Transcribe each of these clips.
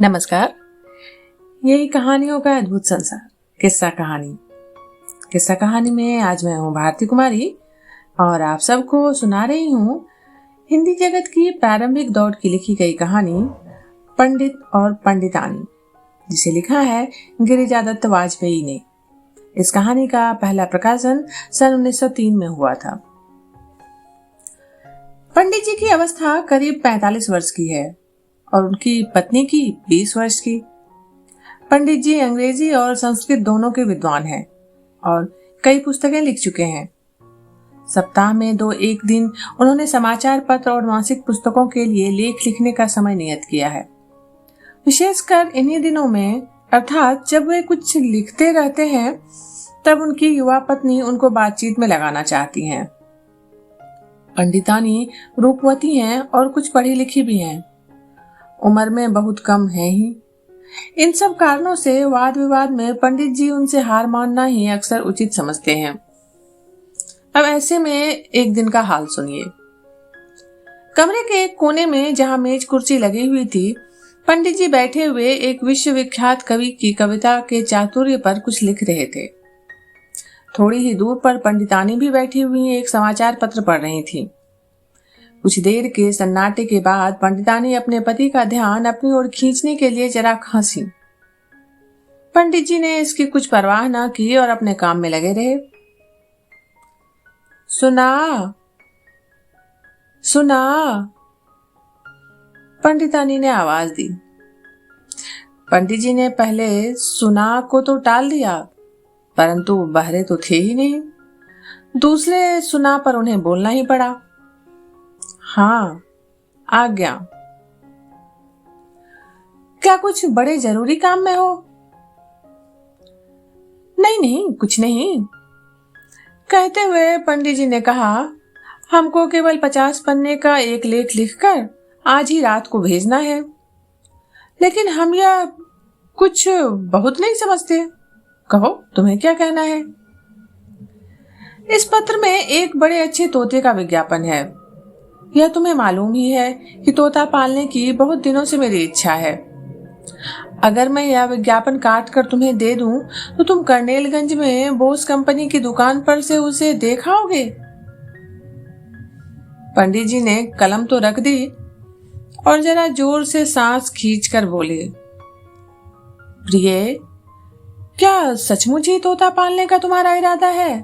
नमस्कार। यही कहानियों का अद्भुत संसार किस्सा कहानी में आज मैं हूँ भारती कुमारी और आप सबको सुना रही हूँ हिंदी जगत की प्रारंभिक दौर की लिखी गई कहानी पंडित और पंडितानी, जिसे लिखा है गिरिजादत्त वाजपेयी ने। इस कहानी का पहला प्रकाशन सन 1903 में हुआ था। पंडित जी की अवस्था करीब 45 वर्ष की है और उनकी पत्नी की 20 वर्ष की। पंडित जी अंग्रेजी और संस्कृत दोनों के विद्वान हैं और कई पुस्तकें लिख चुके हैं। सप्ताह में 2-1 दिन उन्होंने समाचार पत्र और मासिक पुस्तकों के लिए लेख लिखने का समय नियत किया है। विशेषकर इन्हीं दिनों में, अर्थात जब वे कुछ लिखते रहते हैं, तब उनकी युवा पत्नी उनको बातचीत में लगाना चाहती हैं। पंडितानी रूपवती हैं और कुछ पढ़ी लिखी भी हैं। उम्र में बहुत कम है ही। इन सब कारणों से वाद विवाद में पंडित जी उनसे हार मानना ही अक्सर उचित समझते हैं। अब ऐसे में एक दिन का हाल सुनिए। कमरे के एक कोने में, जहां मेज कुर्सी लगी हुई थी, पंडित जी बैठे हुए एक विश्वविख्यात कवि की कविता के चातुर्य पर कुछ लिख रहे थे। थोड़ी ही दूर पर पंडितानी भी बैठी हुई एक समाचार पत्र पढ़ रही थी। कुछ देर के सन्नाटे के बाद पंडितानी अपने पति का ध्यान अपनी ओर खींचने के लिए जरा हंसी। पंडित जी ने इसकी कुछ परवाह न की और अपने काम में लगे रहे। सुना सुना, पंडितानी ने आवाज दी। पंडित जी ने पहले सुना को तो टाल दिया, परंतु बहरे तो थे ही नहीं। दूसरे सुना पर उन्हें बोलना ही पड़ा। हाँ, आज्ञा। क्या कुछ बड़े जरूरी काम में हो? नहीं, कुछ नहीं। कहते हुए पंडित जी ने कहा, हमको केवल 50 पन्ने का एक लेख लिखकर आज ही रात को भेजना है, लेकिन हम यह कुछ बहुत नहीं समझते। कहो, तुम्हें क्या कहना है? इस पत्र में एक बड़े अच्छे तोते का विज्ञापन है। यह तुम्हें मालूम ही है कि तोता पालने की बहुत दिनों से मेरी इच्छा है। अगर मैं यह विज्ञापन काट कर तुम्हें दे दूं, तो तुम कर्नेलगंज में बोस कंपनी की दुकान पर से उसे देखाओगे। पंडित जी ने कलम तो रख दी और जरा जोर से सांस खींचकर बोले, प्रिय, क्या सचमुच ही तोता पालने का तुम्हारा इरादा है?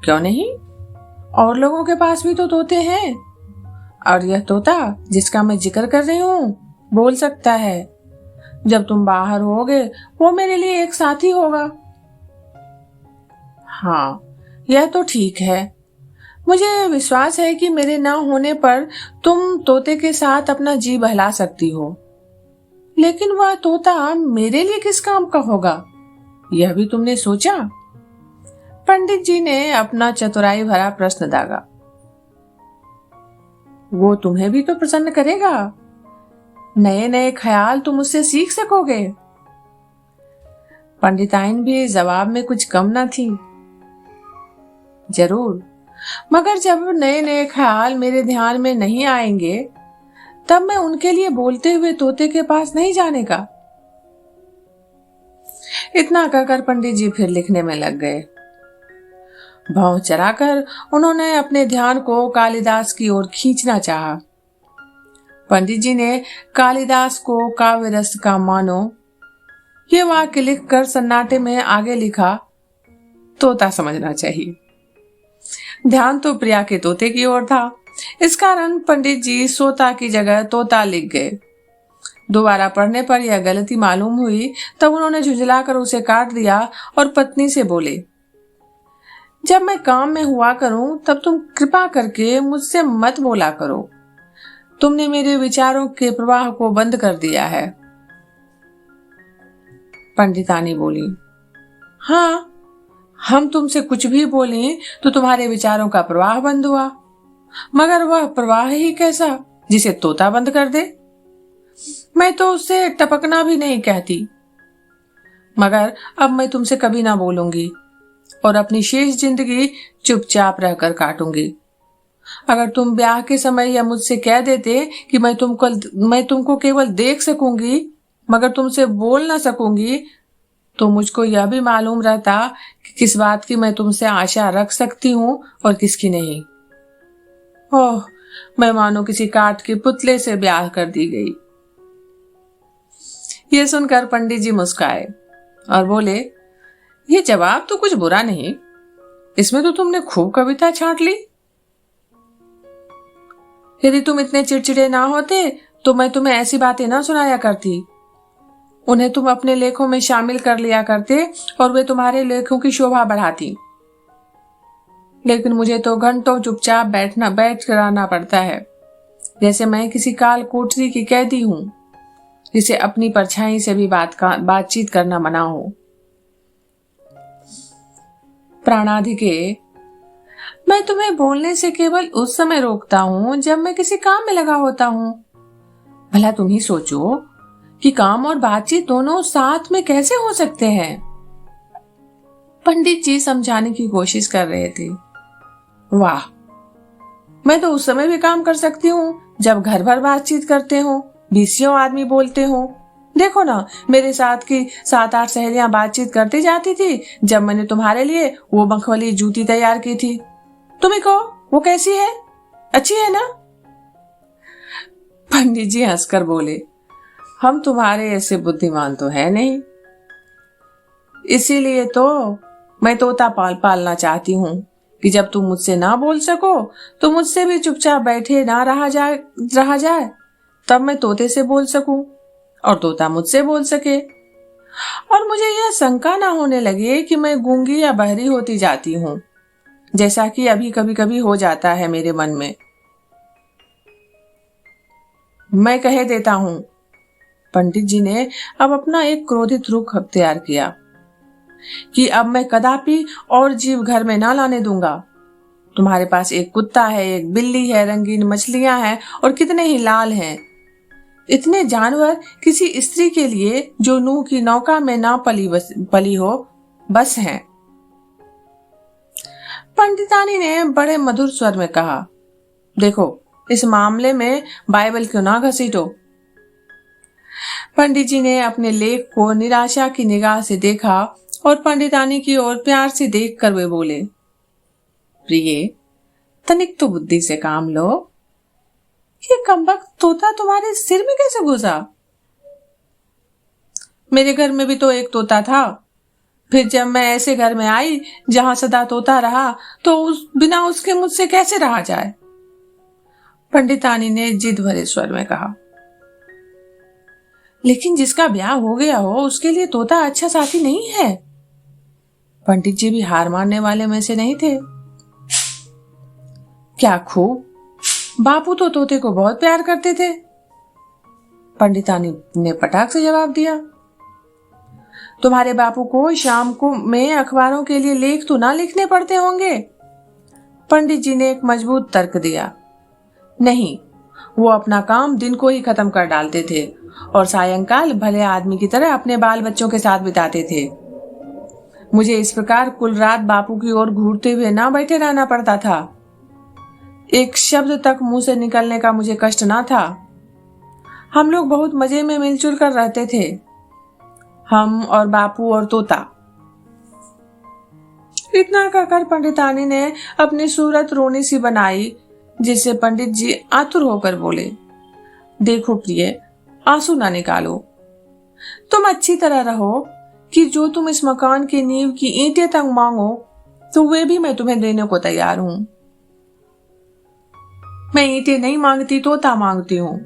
क्यों नहीं, और लोगों के पास भी तो तोते हैं, और यह तोता जिसका मैं जिक्र कर रही हूँ बोल सकता है। जब तुम बाहर होगे वो मेरे लिए एक साथी होगा। हाँ, यह तो ठीक है। मुझे विश्वास है कि मेरे न होने पर तुम तोते के साथ अपना जी बहला सकती हो, लेकिन वह तोता मेरे लिए किस काम का होगा, यह भी तुमने सोचा? पंडित जी ने अपना चतुराई भरा प्रश्न दागा। वो तुम्हें भी तो प्रसन्न करेगा। नए नए ख्याल तुम उससे सीख सकोगे। पंडिताइन भी जवाब में कुछ कम न थी। जरूर, मगर जब नए नए ख्याल मेरे ध्यान में नहीं आएंगे, तब मैं उनके लिए बोलते हुए तोते के पास नहीं जाने का। इतना कहकर पंडित जी फिर लिखने में लग गए। भौं चराकर उन्होंने अपने ध्यान को कालिदास की ओर खींचना चाहा। पंडित जी ने कालिदास को काव्य रस का मानो ये वाक्य लिखकर सन्नाटे में आगे लिखा, तोता समझना चाहिए। ध्यान तो प्रिया के तोते की ओर था। इस कारण पंडित जी सोता की जगह तोता लिख गए। दोबारा पढ़ने पर यह गलती मालूम हुई, तब उन्होंने झुंझलाकर उसे काट दिया और पत्नी से बोले, जब मैं काम में हुआ करूं तब तुम कृपा करके मुझसे मत बोला करो। तुमने मेरे विचारों के प्रवाह को बंद कर दिया है। पंडितानी बोली, हाँ, हम तुमसे कुछ भी बोले तो तुम्हारे विचारों का प्रवाह बंद हुआ, मगर वह प्रवाह ही कैसा जिसे तोता बंद कर दे। मैं तो उससे टपकना भी नहीं कहती, मगर अब मैं तुमसे कभी ना बोलूंगी और अपनी शेष जिंदगी चुपचाप रहकर काटूंगी। अगर तुम ब्याह के समय या मुझसे कह देते कि मैं तुमको केवल देख सकूंगी मगर तुमसे बोल ना सकूंगी, तो मुझको यह भी मालूम रहता कि किस बात की मैं तुमसे आशा रख सकती हूँ और किसकी नहीं। ओह, मैं मानो किसी काठ के पुतले से ब्याह कर दी गई। ये सुनकर पंडित जी मुस्काए और बोले, ये जवाब तो कुछ बुरा नहीं, इसमें तो तुमने खूब कविता छांट ली। यदि तुम इतने चिड़चिड़े ना होते तो मैं तुम्हें ऐसी बातें ना सुनाया करती। उन्हें तुम अपने लेखों में शामिल कर लिया करते और वे तुम्हारे लेखों की शोभा बढ़ाती। लेकिन मुझे तो घंटों चुपचाप बैठ कर आना पड़ता है, जैसे मैं किसी काल कोठरी की कैदी हूं जिसे अपनी परछाई से भी बातचीत करना मना हो। प्राणाधिके, मैं तुम्हें बोलने से केवल उस समय रोकता हूं जब मैं किसी काम में लगा होता हूं। भला तुम ही सोचो कि काम और बातचीत दोनों साथ में कैसे हो सकते हैं। पंडित जी समझाने की कोशिश कर रहे थे। वाह, मैं तो उस समय भी काम कर सकती हूँ जब घर भर बातचीत करते हो, 20 आदमी बोलते हो। देखो ना, मेरे साथ की 7-8 सहेलियां बातचीत करती जाती थी जब मैंने तुम्हारे लिए वो मखमली जूती तैयार की थी। तुम्हें कहो वो कैसी है, अच्छी है ना? पंडित जी हंसकर बोले, हम तुम्हारे ऐसे बुद्धिमान तो है नहीं, इसीलिए तो मैं तोता पालना चाहती हूँ कि जब तुम मुझसे ना बोल सको तो मुझसे भी चुपचाप बैठे ना रहा जाए, तब मैं तोते से बोल सकूं और तोता मुझसे बोल सके, और मुझे यह शंका ना होने लगे कि मैं गूंगी या बहरी होती जाती हूँ, जैसा कि अभी कभी कभी हो जाता है मेरे मन में। मैं कह देता हूँ, पंडित जी ने अब अपना एक क्रोधित रुख अख्तियार किया, कि अब मैं कदापि और जीव घर में ना लाने दूंगा। तुम्हारे पास एक कुत्ता है, एक बिल्ली है, रंगीन मछलियां हैं और कितने ही लाल हैं। इतने जानवर किसी स्त्री के लिए जो नूह की नौका में ना पली हो बस हैं। पंडितानी ने बड़े मधुर स्वर में कहा, देखो, इस मामले में बाइबल क्यों ना घसीटो। पंडित जी ने अपने लेख को निराशा की निगाह से देखा और पंडितानी की ओर प्यार से देखकर वे बोले, प्रिय, तनिक तो बुद्धि से काम लो। ये कमबख्त तोता तुम्हारे सिर में कैसे घुसा? मेरे घर में भी तो एक तोता था, फिर जब मैं ऐसे घर में आई जहां सदा तोता रहा तो बिना उसके मुझसे कैसे रहा जाए। पंडितानी ने जिद भरे स्वर में कहा, लेकिन जिसका ब्याह हो गया हो उसके लिए तोता अच्छा साथी नहीं है। पंडित जी भी हार मानने वाले में से नहीं थे। क्या खूब, बापू तो तोते को बहुत प्यार करते थे। पंडितानी ने पटाख से जवाब दिया, तुम्हारे बापू को शाम को में अखबारों के लिए लेख तो ना लिखने पड़ते होंगे। पंडित जी ने एक मजबूत तर्क दिया, नहीं, वो अपना काम दिन को ही खत्म कर डालते थे और सायंकाल भले आदमी की तरह अपने बाल बच्चों के साथ बिताते थे। मुझे इस प्रकार कुल रात बापू की ओर घूरते हुए ना बैठे रहना पड़ता था। एक शब्द तक मुंह से निकलने का मुझे कष्ट ना था। हम लोग बहुत मजे में मिलजुल कर रहते थे, हम और बापू और तोता। इतना कहकर पंडितानी ने अपनी सूरत रोनी सी बनाई, जिससे पंडित जी आतुर होकर बोले, देखो प्रिय, आंसू ना निकालो। तुम अच्छी तरह रहो कि जो तुम इस मकान की नींव की ईंटें तक मांगो तो वे भी मैं तुम्हें देने को तैयार हूं। मैं ईंटें नहीं मांगती, तोता मांगती हूं।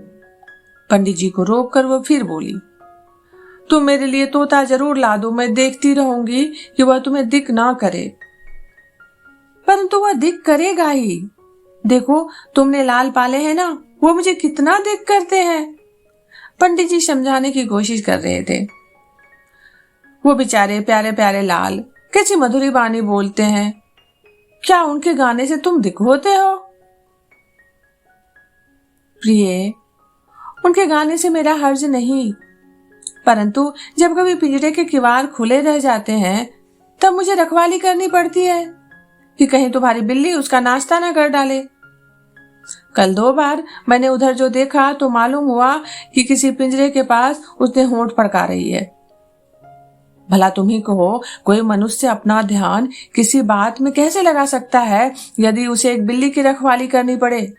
पंडित जी को रोककर वो फिर बोली, तुम मेरे लिए तोता जरूर ला दो, मैं देखती रहूंगी कि वह तुम्हें दिक ना करे। परंतु वह दिक करेगा ही। देखो, तुमने लाल पाले हैं ना, वो मुझे कितना दिक करते हैं। पंडित जी समझाने की कोशिश कर रहे थे। वो बेचारे प्यारे प्यारे लाल कैसी मधुरी बानी बोलते हैं, क्या उनके गाने से तुम दिक होते हो? प्रिय, उनके गाने से मेरा हर्ज नहीं, परंतु जब कभी पिंजरे के किवाड़ खुले रह जाते हैं तब मुझे रखवाली करनी पड़ती है कि कहीं तुम्हारी बिल्ली उसका नाश्ता ना कर डाले। कल 2 बार मैंने उधर जो देखा तो मालूम हुआ कि किसी पिंजरे के पास उसने होंठ फड़का रही है। भला तुम ही कहो, कोई मनुष्य अपना ध्यान किसी बात में कैसे लगा सकता है यदि उसे एक बिल्ली की रखवाली करनी पड़े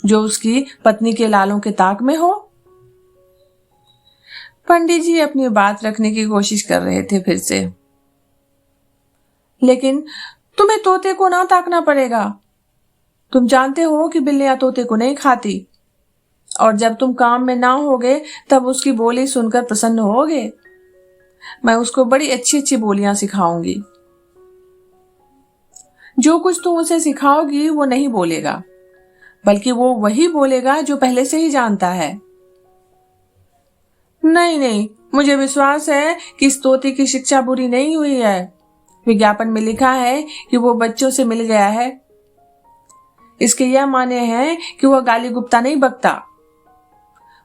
जो उसकी पत्नी के लालों के ताक में हो। पंडित जी अपनी बात रखने की कोशिश कर रहे थे फिर से। लेकिन तुम्हें तोते को ना ताकना पड़ेगा। तुम जानते हो कि बिल्लियां तोते को नहीं खाती, और जब तुम काम में ना होगे तब उसकी बोली सुनकर प्रसन्न होगे। मैं उसको बड़ी अच्छी अच्छी बोलियां सिखाऊंगी। जो कुछ तुम उसे सिखाओगी वो नहीं बोलेगा, बल्कि वो वही बोलेगा जो पहले से ही जानता है। नहीं नहीं, मुझे विश्वास है कि इस तोते की शिक्षा बुरी नहीं हुई है। विज्ञापन में लिखा है कि वो बच्चों से मिल गया है। इसके यह माने हैं कि वह गाली गुप्ता नहीं बकता।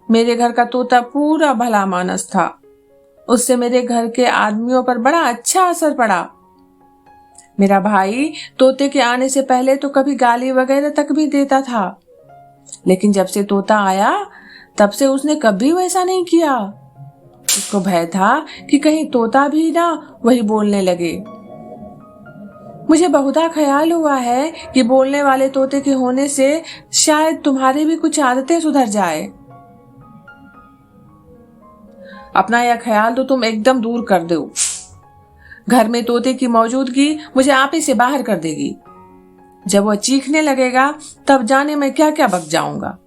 मेरे घर का तोता पूरा भला मानस था। उससे मेरे घर के आदमियों पर बड़ा अच्छा असर पड़ा। मेरा भाई तोते के आने से पहले तो कभी गाली वगैरह तक भी देता था, लेकिन जब से तोता आया तब से उसने कभी वैसा नहीं किया। उसको भय था कि कहीं तोता भी ना वही बोलने लगे। मुझे बहुधा ख्याल हुआ है कि बोलने वाले तोते के होने से शायद तुम्हारी भी कुछ आदतें सुधर जाए। अपना यह ख्याल तो तुम एकदम दूर कर दो। घर में तोते की मौजूदगी मुझे आप ही से बाहर कर देगी। जब वह चीखने लगेगा तब जाने मैं क्या क्या बक जाऊंगा।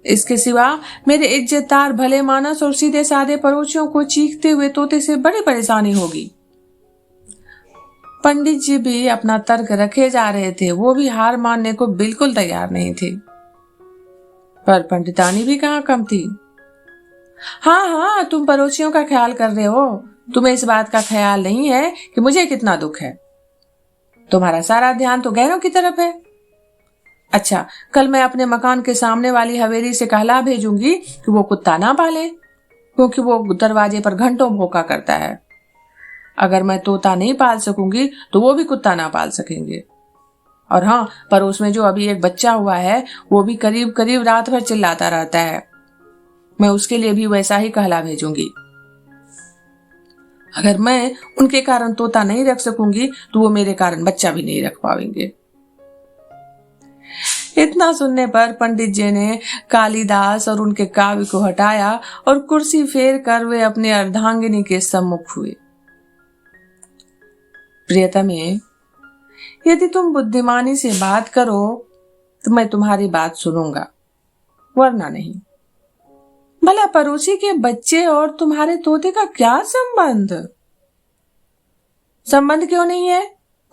इसके सिवा मेरे इज्जतदार भले मानस और सीधे साधे पड़ोसियों को चीखते हुए तोते से बड़ी परेशानी होगी। पंडित जी भी अपना तर्क रखे जा रहे थे। वो भी हार मानने को बिल्कुल तैयार नहीं थे, पर पंडितानी भी कहाँ कम थी। हाँ हाँ, तुम पड़ोसियों का ख्याल कर रहे हो। तुम्हें इस बात का ख्याल नहीं है कि मुझे कितना दुख है। तुम्हारा सारा ध्यान तो गैरों की तरफ है। अच्छा, कल मैं अपने मकान के सामने वाली हवेली से कहला भेजूंगी कि वो कुत्ता ना पाले, क्योंकि वो दरवाजे पर घंटों भौंका करता है। अगर मैं तोता नहीं पाल सकूंगी तो वो भी कुत्ता ना पाल सकेंगे। और हाँ, पड़ोस में जो अभी एक बच्चा हुआ है वो भी करीब करीब रात भर चिल्लाता रहता है। मैं उसके लिए भी वैसा ही कहला भेजूंगी। अगर मैं उनके कारण तोता नहीं रख सकूंगी तो वो मेरे कारण बच्चा भी नहीं रख पाएंगे। इतना सुनने पर पंडित जी ने कालिदास और उनके काव्य को हटाया और कुर्सी फेर कर वे अपने अर्धांगिनी के सम्मुख हुए। प्रियतमे, यदि तुम बुद्धिमानी से बात करो तो मैं तुम्हारी बात सुनूंगा, वरना नहीं। भला पड़ोसी के बच्चे और तुम्हारे तोते का क्या संबंध? संबंध क्यों नहीं है?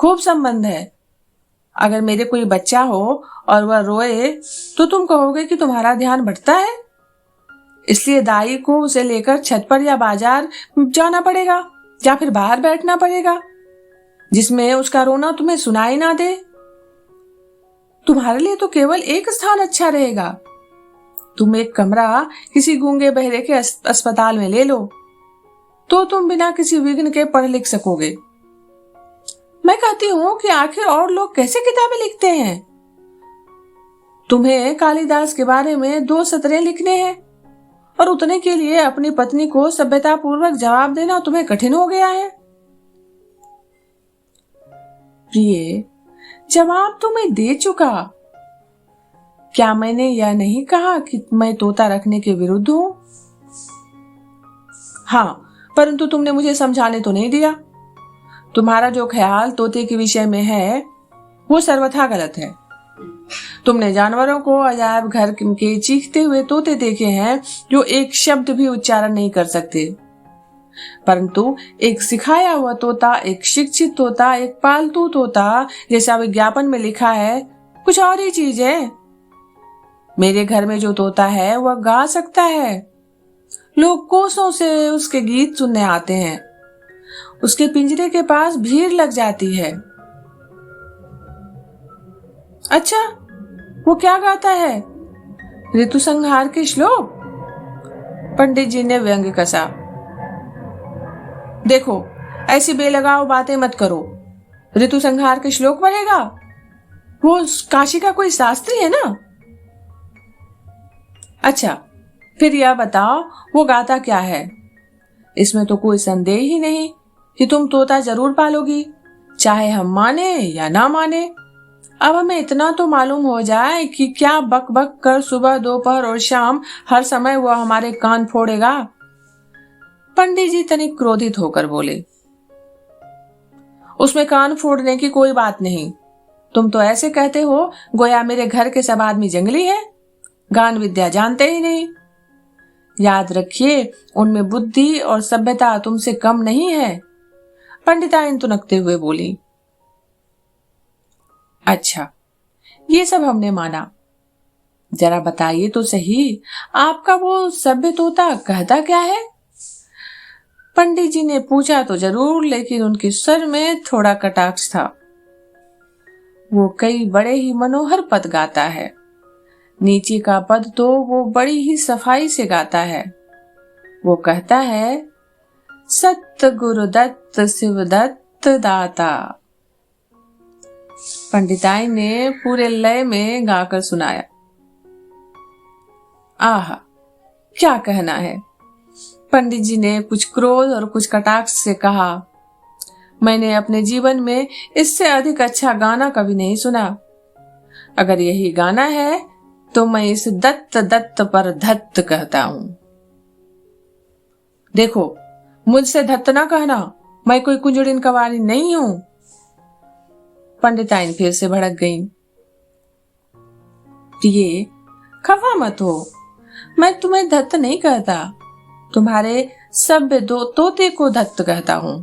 खूब संबंध है। अगर मेरे कोई बच्चा हो और वह रोए तो तुम कहोगे कि तुम्हारा ध्यान भटता है, इसलिए दाई को उसे लेकर छत पर या बाजार जाना पड़ेगा या फिर बाहर बैठना पड़ेगा जिसमें उसका रोना तुम्हें सुनाई ना दे। तुम्हारे लिए तो केवल एक स्थान अच्छा रहेगा। तुम एक कमरा किसी गूंगे बहरे के अस्पताल में ले लो तो तुम बिना किसी विघ्न के पढ़ लिख सकोगे। मैं कहती हूं कि आखिर और लोग कैसे किताबें लिखते हैं? तुम्हें कालिदास के बारे में 2 सतरें लिखने हैं और उतने के लिए अपनी पत्नी को सभ्यतापूर्वक जवाब देना तुम्हें कठिन हो गया है। प्रिय, जवाब तो मैं दे चुका। क्या मैंने यह नहीं कहा कि मैं तोता रखने के विरुद्ध हूं? हाँ, परंतु तुमने मुझे समझाने तो नहीं दिया। तुम्हारा जो ख्याल तोते के विषय में है वो सर्वथा गलत है। तुमने जानवरों को अजायब घर के चीखते हुए तोते देखे हैं जो एक शब्द भी उच्चारण नहीं कर सकते, परंतु एक सिखाया हुआ तोता, एक शिक्षित तोता, एक पालतू तोता जैसा विज्ञापन में लिखा है, कुछ और ही चीज है। मेरे घर में जो तोता है वह गा सकता है। लोग कोसों से उसके गीत सुनने आते हैं। उसके पिंजरे के पास भीड़ लग जाती है। अच्छा, वो क्या गाता है? ऋतु संहार के श्लोक? पंडित जी ने व्यंग कसा। देखो, ऐसी बेलगाव बातें मत करो। ऋतु संहार के श्लोक पढ़ेगा? वो काशी का कोई शास्त्री है ना? अच्छा, फिर यह बताओ वो गाता क्या है? इसमें तो कोई संदेह ही नहीं कि तुम तोता जरूर पालोगी, चाहे हम माने या ना माने। अब हमें इतना तो मालूम हो जाए कि क्या बक बक कर सुबह दोपहर और शाम हर समय वह हमारे कान फोड़ेगा। पंडित जी तनिक क्रोधित होकर बोले, उसमें कान फोड़ने की कोई बात नहीं। तुम तो ऐसे कहते हो गोया मेरे घर के सब आदमी जंगली है, गान विद्या जानते ही नहीं। याद रखिए, उनमें बुद्धि और सभ्यता तुमसे कम नहीं है। पंडिताइन तुनकते हुए बोली, अच्छा, ये सब हमने माना। जरा बताइए तो सही, आपका वो सभ्य तोता कहता क्या है? पंडित जी ने पूछा तो जरूर, लेकिन उनके स्वर में थोड़ा कटाक्ष था। वो कई बड़े ही मनोहर पद गाता है। नीचे का पद तो वो बड़ी ही सफाई से गाता है। वो कहता है, सत्य गुरुदत्त शिवदत्त दाता। पंडिताई ने पूरे लय में गाकर सुनाया। आहा, क्या कहना है। पंडित जी ने कुछ क्रोध और कुछ कटाक्ष से कहा, मैंने अपने जीवन में इससे अधिक अच्छा गाना कभी नहीं सुना। अगर यही गाना है तो मैं इस दत्त दत्त पर धत्त कहता हूं। देखो, मुझसे धत्त ना कहना, मैं कोई कुंजड़िन कवारी नहीं हूं। पंडिताइन फिर से भड़क गई। प्रिय, खफा मत हो, मैं तुम्हें धत्त नहीं कहता, तुम्हारे सभ्य दो तोते को धत्त कहता हूं।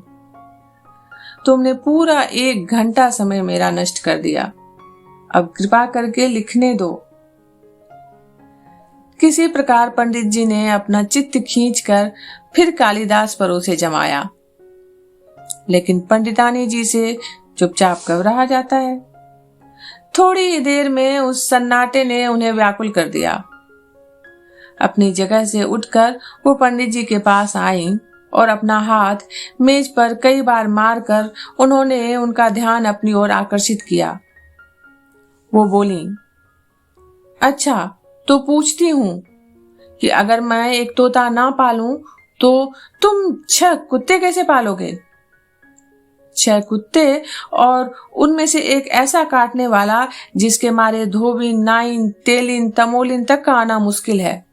तुमने पूरा 1 घंटा समय मेरा नष्ट कर दिया। अब कृपा करके लिखने दो। किसी प्रकार पंडित जी ने अपना चित्त खींचकर फिर कालिदास पर उसे जमाया, लेकिन पंडितानी जी से चुपचाप कब रहा जाता है। थोड़ी ही देर में उस सन्नाटे ने उन्हें व्याकुल कर दिया। अपनी जगह से उठकर वो पंडित जी के पास आई और अपना हाथ मेज पर कई बार मारकर उन्होंने उनका ध्यान अपनी ओर आकर्षित किया। वो बोली, अच्छा, तो पूछती हूँ कि अगर मैं एक तोता ना पालूं तो तुम 6 कुत्ते कैसे पालोगे? 6 कुत्ते, और उनमें से एक ऐसा काटने वाला जिसके मारे धोबिन, नाइन, तेलिन, तमोलिन तक का आना मुश्किल है।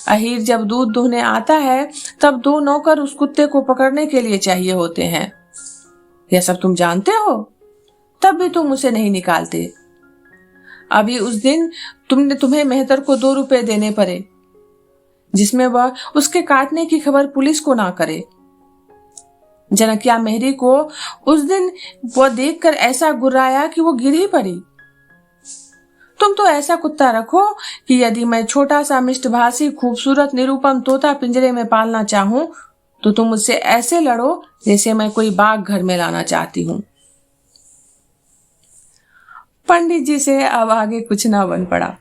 अहीर जब दूध दुहने आता है तब 2 नौकर उस कुत्ते को पकड़ने के लिए चाहिए होते हैं। यह सब तुम जानते हो, तब भी तुम उसे नहीं निकालते। अभी उस दिन तुम्हें मेहतर को 2 रुपए देने पड़े, जिसमें वह उसके काटने की खबर पुलिस को ना करे। जनकिया मेहरी को उस दिन वह देखकर ऐसा गुर्राया कि वो गिर ही पड़ी। तुम तो ऐसा कुत्ता रखो कि यदि मैं छोटा सा मिष्टभाषी खूबसूरत निरूपम तोता पिंजरे में पालना चाहूं तो तुम मुझसे ऐसे लड़ो जैसे मैं कोई बाघ घर में लाना चाहती हूं। पंडित जी से अब आगे कुछ ना बन पड़ा।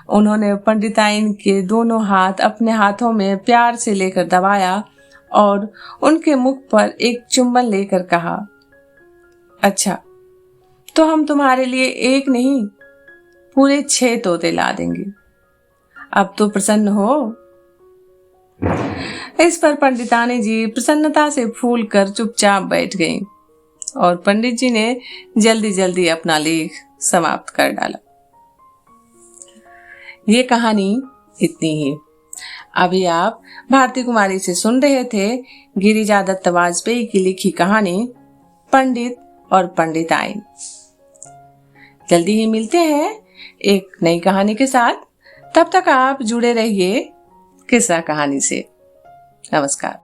उन्होंने पंडिताइन के दोनों हाथ अपने हाथों में प्यार से लेकर दबाया और उनके मुख पर एक चुंबन लेकर कहा, अच्छा, तो हम तुम्हारे लिए 1 नहीं, पूरे 6 तोते ला देंगे। अब तो प्रसन्न हो? इस पर पंडितानी जी प्रसन्नता से फूल कर चुपचाप बैठ गईं और पंडित जी ने जल्दी जल्दी अपना लेख समाप्त कर डाला। ये कहानी इतनी ही। अभी आप भारती कुमारी से सुन रहे थे गिरिजा दत्त वाजपेयी की लिखी कहानी पंडित और पंडिताइन। जल्दी ही मिलते हैं एक नई कहानी के साथ। तब तक आप जुड़े रहिए किस्सा कहानी से। नमस्कार।